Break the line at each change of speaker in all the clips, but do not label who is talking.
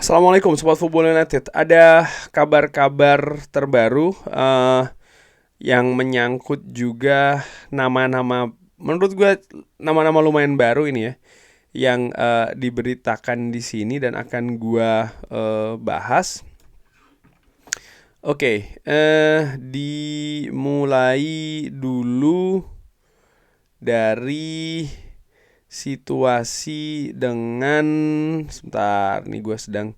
Assalamualaikum Sobat Football United. Ada kabar-kabar terbaru yang menyangkut juga nama-nama, menurut gue nama-nama lumayan baru ini ya, yang diberitakan di sini dan akan gue bahas. Oke, dimulai dulu dari situasi dengan, sebentar nih gue sedang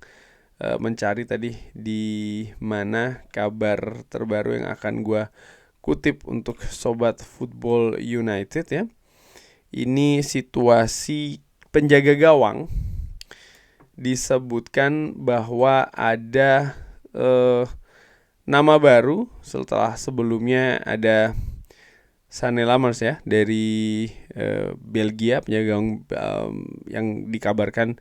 mencari tadi di mana kabar terbaru yang akan gue kutip untuk Sobat Football United ya. Ini situasi penjaga gawang, disebutkan bahwa ada nama baru setelah sebelumnya ada Sané Lammers ya dari Belgia, penjaga gawang yang dikabarkan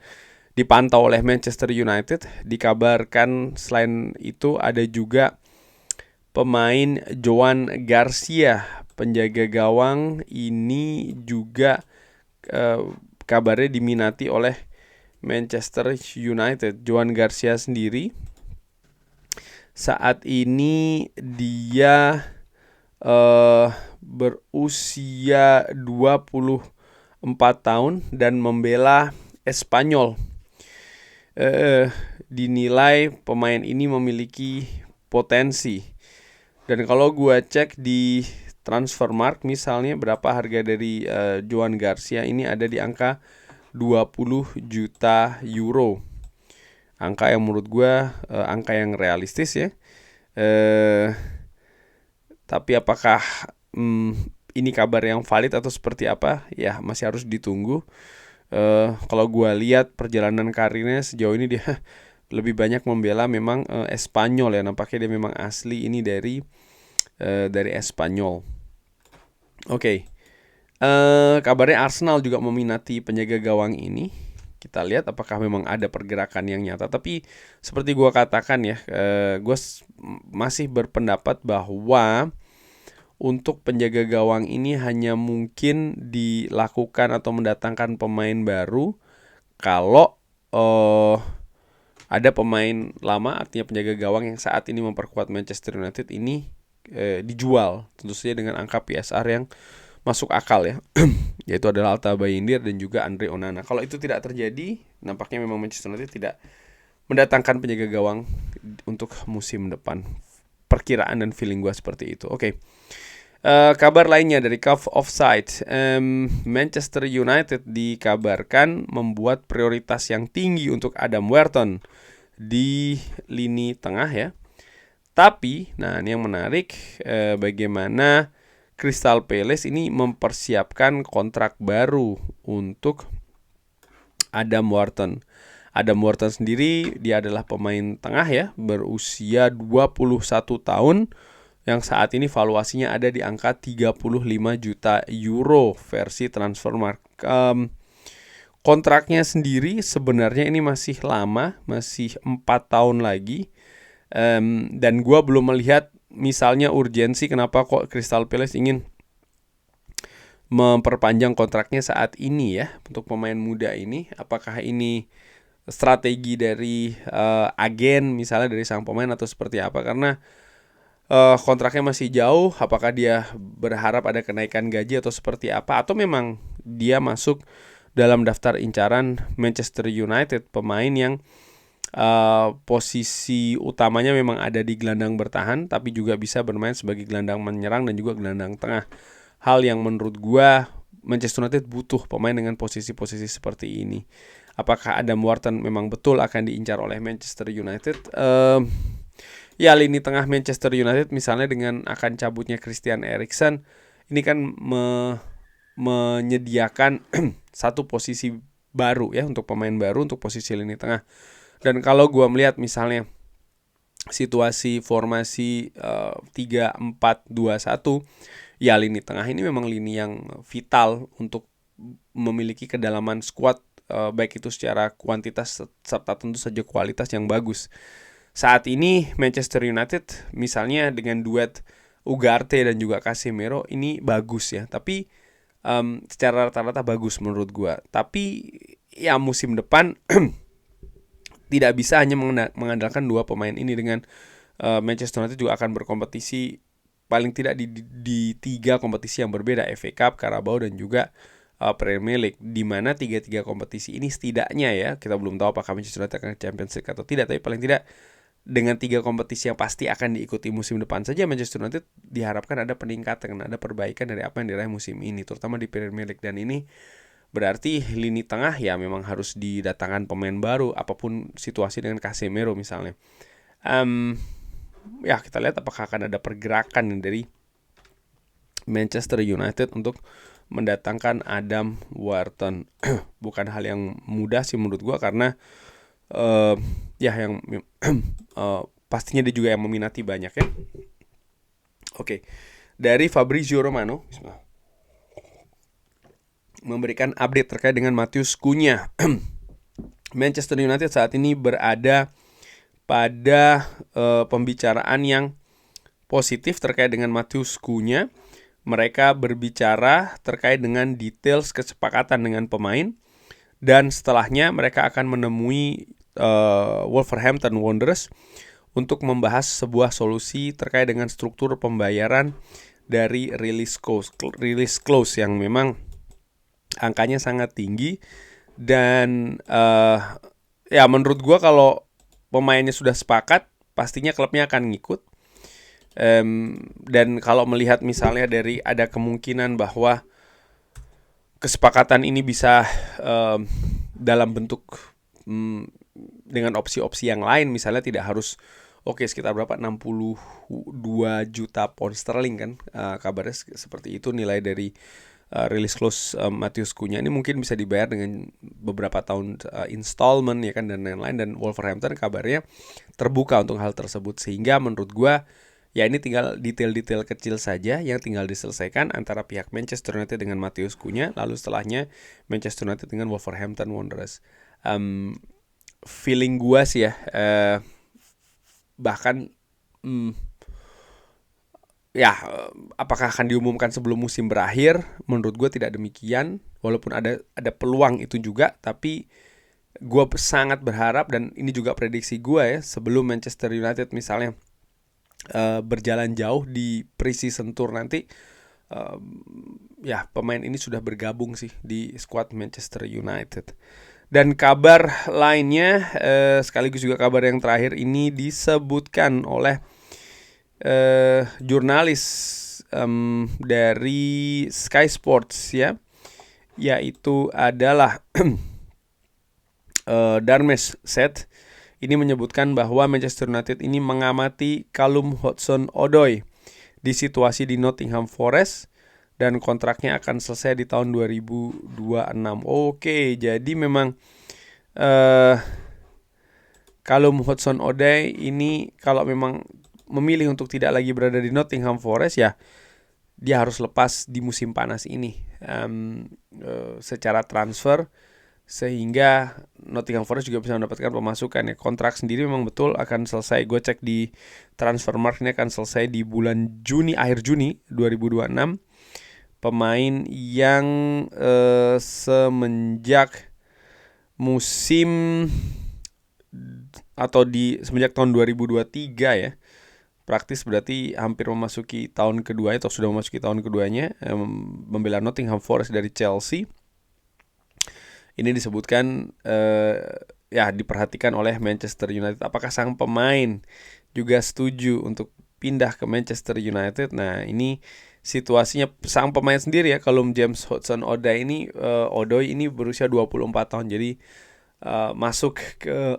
dipantau oleh Manchester United. Dikabarkan selain itu ada juga pemain Joan Garcia, penjaga gawang ini juga kabarnya diminati oleh Manchester United. Joan Garcia sendiri saat ini dia berusia 24 tahun dan membela Espanyol. Dinilai pemain ini memiliki potensi. Dan kalau gue cek di Transfermarkt misalnya, berapa harga dari Joan Garcia ini ada di angka 20 juta euro. Angka yang menurut gue angka yang realistis ya. Tapi apakah ini kabar yang valid atau seperti apa? Ya masih harus ditunggu. Kalau gue lihat perjalanan karirnya sejauh ini dia lebih banyak membela memang Espanyol ya. Nampaknya dia memang asli ini dari Espanyol. Oke. Kabarnya Arsenal juga meminati penjaga gawang ini. Kita lihat apakah memang ada pergerakan yang nyata. Tapi seperti gue katakan ya, gue masih berpendapat bahwa untuk penjaga gawang ini hanya mungkin dilakukan atau mendatangkan pemain baru kalau ada pemain lama, artinya penjaga gawang yang saat ini memperkuat Manchester United ini dijual, tentu saja dengan angka PSR yang masuk akal ya, yaitu adalah Alta Bayindir dan juga Andre Onana. Kalau itu tidak terjadi, nampaknya memang Manchester United tidak mendatangkan penjaga gawang untuk musim depan. Perkiraan dan feeling gue seperti itu. Oke. Kabar lainnya dari Cuff Offside, Manchester United dikabarkan membuat prioritas yang tinggi untuk Adam Wharton di lini tengah ya. Tapi, nah ini yang menarik, bagaimana Crystal Palace ini mempersiapkan kontrak baru untuk Adam Wharton. Adam Wharton sendiri dia adalah pemain tengah ya, berusia 21 tahun yang saat ini valuasinya ada di angka 35 juta euro versi Transfermarkt. Kontraknya sendiri sebenarnya ini masih lama, masih 4 tahun lagi. Dan gue belum melihat misalnya urgensi kenapa kok Crystal Palace ingin memperpanjang kontraknya saat ini ya untuk pemain muda ini. Apakah ini strategi dari agen misalnya dari sang pemain atau seperti apa? Karena kontraknya masih jauh. Apakah dia berharap ada kenaikan gaji atau seperti apa? Atau memang dia masuk dalam daftar incaran Manchester United, pemain yang posisi utamanya memang ada di gelandang bertahan, tapi juga bisa bermain sebagai gelandang menyerang dan juga gelandang tengah. Hal yang menurut gua Manchester United butuh pemain dengan posisi-posisi seperti ini. Apakah Adam Wharton memang betul akan diincar oleh Manchester United? Ya lini tengah Manchester United misalnya dengan akan cabutnya Christian Eriksen, ini kan menyediakan satu posisi baru ya untuk pemain baru untuk posisi lini tengah. Dan kalau gue melihat misalnya situasi formasi 3-4-2-1, ya lini tengah ini memang lini yang vital untuk memiliki kedalaman squad, baik itu secara kuantitas serta tentu saja kualitas yang bagus. Saat ini Manchester United misalnya dengan duet Ugarte dan juga Casemiro ini bagus ya, tapi secara rata-rata bagus menurut gue. Tapi ya musim depan tidak bisa hanya mengandalkan dua pemain ini. Dengan Manchester United juga akan berkompetisi paling tidak di 3 kompetisi yang berbeda, FA Cup, Carabao dan juga Premier League, di mana tiga kompetisi ini setidaknya ya, kita belum tahu apakah Manchester United akan Champions League atau tidak, tapi paling tidak dengan 3 kompetisi yang pasti akan diikuti musim depan saja, Manchester United diharapkan ada peningkatan, ada perbaikan dari apa yang diraih musim ini, terutama di Premier League. Dan ini berarti lini tengah ya memang harus didatangkan pemain baru, apapun situasi dengan Casemiro misalnya. Ya kita lihat apakah akan ada pergerakan dari Manchester United untuk mendatangkan Adam Wharton. Bukan hal yang mudah sih menurut gua, karena ya yang pastinya dia juga yang meminati banyak ya. Oke. Dari Fabrizio Romano memberikan update terkait dengan Matheus Cunha. Manchester United saat ini berada pada pembicaraan yang positif terkait dengan Matheus Cunha. Mereka berbicara terkait dengan details kesepakatan dengan pemain, dan setelahnya mereka akan menemui Wolverhampton Wanderers untuk membahas sebuah solusi terkait dengan struktur pembayaran dari release clause yang memang angkanya sangat tinggi. Dan ya menurut gue kalau pemainnya sudah sepakat, pastinya klubnya akan ngikut. Dan kalau melihat misalnya dari ada kemungkinan bahwa kesepakatan ini bisa dalam bentuk dengan opsi-opsi yang lain, misalnya tidak harus sekitar berapa, 62 juta pound sterling kan, kabarnya seperti itu nilai dari release clause Matheus Cunha ini, mungkin bisa dibayar dengan beberapa tahun installment ya kan, dan lain-lain. Dan Wolverhampton kabarnya terbuka untuk hal tersebut, sehingga menurut gua ya ini tinggal detail-detail kecil saja yang tinggal diselesaikan antara pihak Manchester United dengan Matheus Cunha, lalu setelahnya Manchester United dengan Wolverhampton Wanderers. Feeling gua sih ya, bahkan ya apakah akan diumumkan sebelum musim berakhir? Menurut gue tidak demikian, walaupun ada peluang itu juga, tapi gue sangat berharap, dan ini juga prediksi gue ya, sebelum Manchester United misalnya berjalan jauh di pre-season tour nanti, ya pemain ini sudah bergabung sih di skuad Manchester United. Dan kabar lainnya, sekaligus juga kabar yang terakhir ini disebutkan oleh jurnalis dari Sky Sports ya, yaitu adalah Dharmesh Seth. Ini menyebutkan bahwa Manchester United ini mengamati Callum Hudson-Odoi di situasi di Nottingham Forest, dan kontraknya akan selesai di tahun 2026. Oke, jadi memang Callum Hudson-Odoi ini kalau memang memilih untuk tidak lagi berada di Nottingham Forest, ya dia harus lepas di musim panas ini secara transfer, sehingga Nottingham Forest juga bisa mendapatkan pemasukan ya. Kontrak sendiri memang betul akan selesai, gue cek di Transfermarkt, ini akan selesai di bulan Juni, akhir Juni 2026. Pemain yang semenjak musim atau semenjak tahun 2023 ya, praktis berarti hampir memasuki tahun kedua atau sudah memasuki tahun keduanya, membela Nottingham Forest dari Chelsea. Ini disebutkan ya diperhatikan oleh Manchester United, apakah sang pemain juga setuju untuk pindah ke Manchester United. Nah ini situasinya sang pemain sendiri ya, kalau James Hudson-Odoi ini berusia 24 tahun, jadi masuk ke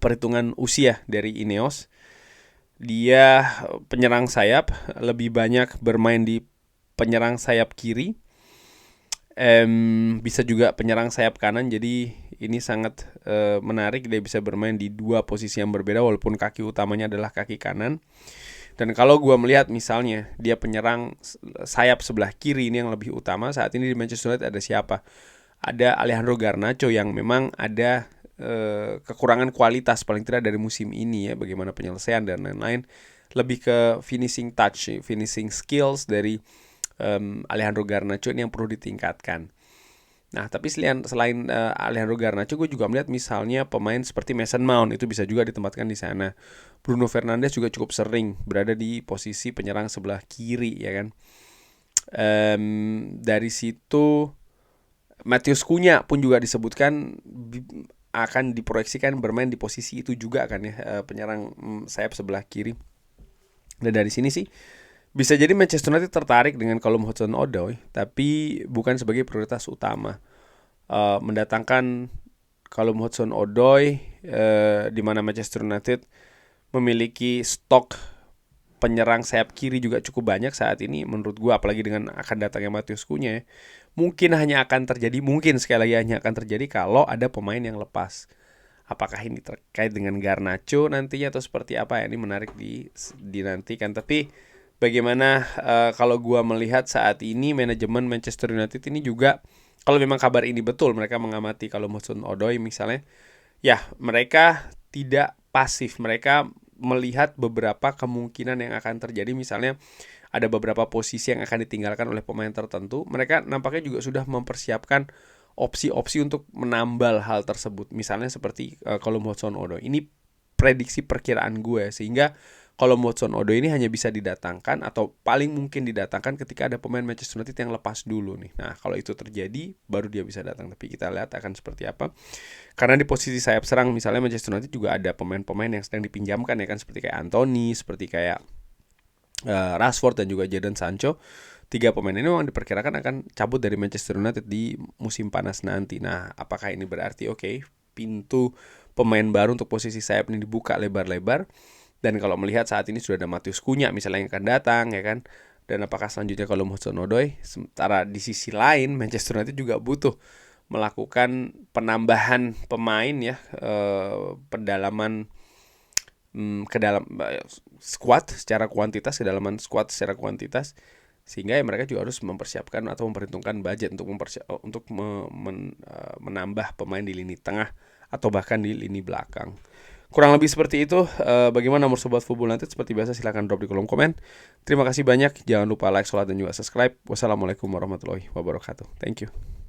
perhitungan usia dari Ineos. Dia penyerang sayap, lebih banyak bermain di penyerang sayap kiri, bisa juga penyerang sayap kanan. Jadi ini sangat menarik, dia bisa bermain di dua posisi yang berbeda walaupun kaki utamanya adalah kaki kanan. Dan kalau gue melihat misalnya dia penyerang sayap sebelah kiri ini yang lebih utama, saat ini di Manchester United ada siapa? Ada Alejandro Garnacho yang memang ada kekurangan kualitas paling tidak dari musim ini ya, bagaimana penyelesaian dan lain-lain, lebih ke finishing touch, finishing skills dari Alejandro Garnacho ini yang perlu ditingkatkan. Nah, tapi selain Alejandro Garnacho, gue juga melihat misalnya pemain seperti Mason Mount itu bisa juga ditempatkan di sana. Bruno Fernandes juga cukup sering berada di posisi penyerang sebelah kiri, ya kan. Dari situ Matheus Cunha pun juga disebutkan akan diproyeksikan bermain di posisi itu juga kan ya, penyerang sayap sebelah kiri. Dan dari sini sih bisa jadi Manchester United tertarik dengan Callum Hudson-Odoi, tapi bukan sebagai prioritas utama. Mendatangkan Callum Hudson-Odoi, di mana Manchester United memiliki stok penyerang sayap kiri juga cukup banyak saat ini menurut gua, apalagi dengan akan datangnya Matheus Cunha ya. Mungkin sekali lagi hanya akan terjadi kalau ada pemain yang lepas. Apakah ini terkait dengan Garnacho nantinya atau seperti apa ya, ini menarik dinantikan. Tapi bagaimana kalau gua melihat saat ini manajemen Manchester United ini juga, kalau memang kabar ini betul, mereka mengamati kalau Hudson-Odoi misalnya, ya mereka tidak pasif, mereka melihat beberapa kemungkinan yang akan terjadi. Misalnya ada beberapa posisi yang akan ditinggalkan oleh pemain tertentu. Mereka nampaknya juga sudah mempersiapkan opsi-opsi untuk menambal hal tersebut. Misalnya seperti Callum Hudson-Odoi. Ini prediksi perkiraan gue, sehingga Callum Hudson-Odoi ini hanya bisa didatangkan atau paling mungkin didatangkan ketika ada pemain Manchester United yang lepas dulu nih. Nah, kalau itu terjadi baru dia bisa datang. Tapi kita lihat akan seperti apa. Karena di posisi sayap serang misalnya Manchester United juga ada pemain-pemain yang sedang dipinjamkan ya kan, seperti kayak Anthony, seperti kayak Rashford dan juga Jadon Sancho. 3 pemain ini memang diperkirakan akan cabut dari Manchester United di musim panas nanti. Nah, apakah ini berarti pintu pemain baru untuk posisi sayap ini dibuka lebar-lebar? Dan kalau melihat saat ini sudah ada Matheus Cunha misalnya yang akan datang ya kan. Dan apakah selanjutnya kalau Hudson-Odoi? Sementara di sisi lain Manchester United juga butuh melakukan penambahan pemain ya, pendalaman ke dalam squad secara kuantitas, kedalaman squad secara kuantitas, sehingga ya mereka juga harus mempersiapkan atau memperhitungkan budget untuk menambah pemain di lini tengah atau bahkan di lini belakang. Kurang lebih seperti itu. Bagaimana nomor Sobat Football United? Seperti biasa silahkan drop di kolom komen. Terima kasih banyak. Jangan lupa like, share, dan juga subscribe. Wassalamualaikum warahmatullahi wabarakatuh. Thank you.